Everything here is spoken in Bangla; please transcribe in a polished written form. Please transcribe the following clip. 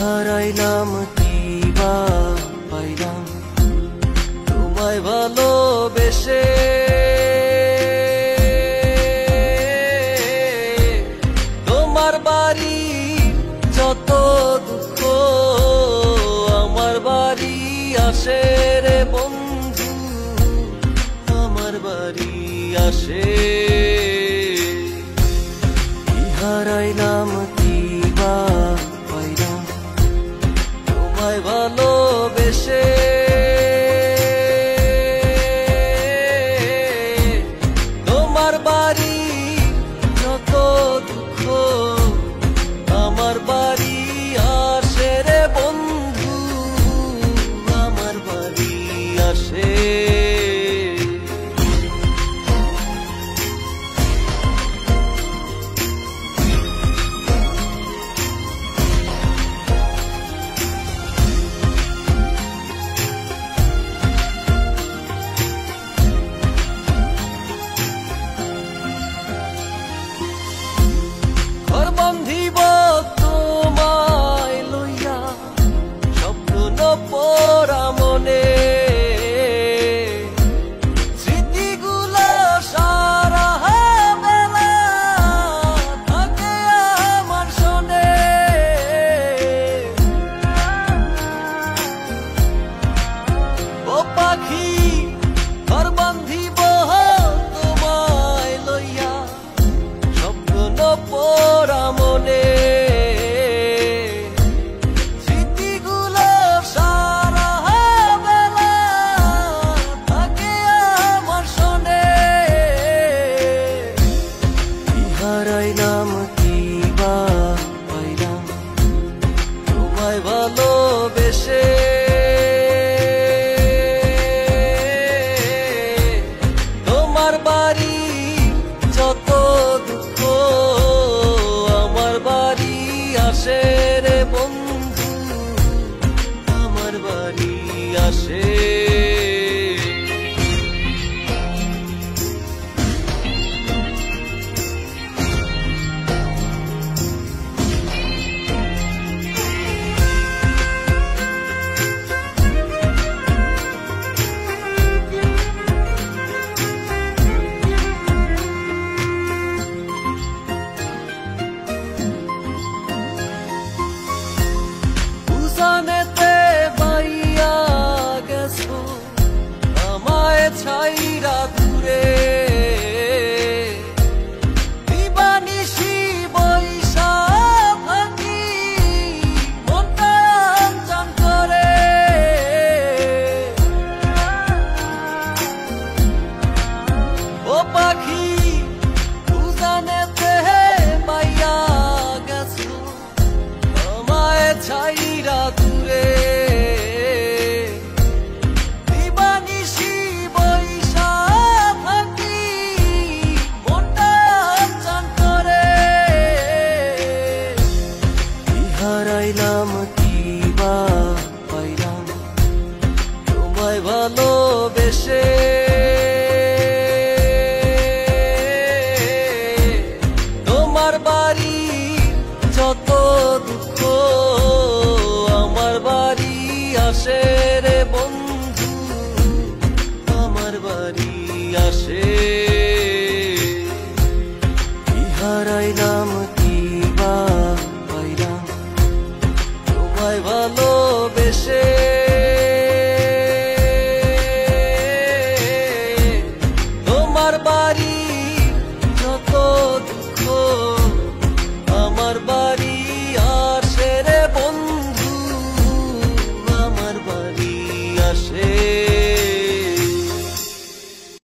হারাইলাম কি বা পাইলাম তোমায় ভালোবেসে। তোমার বাড়ি যত দুঃখ আমার বাড়ি আসে রে বন্ধু, আমার বাড়ি আসে। হারাইলাম কি বা পাইলাম তোমায় ভালোবেসে। তোমার বাড়ি যত দুঃখ আমার বাড়ি আসে রে বন্ধু, আমার বাড়ি আসে। বন্ধিব তোমায় লইয়া স্বপ্ন পরা মনে, স্মৃতিগুলো সারা বেলা থাকে আমার শোনে। ও পাখি ঘর বান্ধিব তোমায় লইয়া স্বপ্ন পরা মনে, স্মৃতিগুলো সারা বেলা থাকে আমার শোনে। হারাইলাম কি বা পাইলাম তোমায় ভালোবেসে। তোমার বাড়ি যত দুঃখ আমার বাড়ি আসে রে বন্ধু, আমার বাড়ি আসে। উজানেতে বাইয়া গেছো আমায় ছাইরা দূরে, দিবানিশি বৈশা থাকি মনটা আনজান করে। ও পাখি উজানেতে বাইয়া গেছো আমায় ছাইরা দূরে, দিবানিশি বৈশা থাকি মনটা আনজান করে। হারাইলাম কি বা পাইলাম তোমায় ভালোবেসে। তোমার বাড়ি যত দুঃখ আমার বাড়ি আসে রে বন্ধু, আমার বাড়ি আসে। হারাইলাম কি বা পাইলাম তোমায় ভালোবেসে।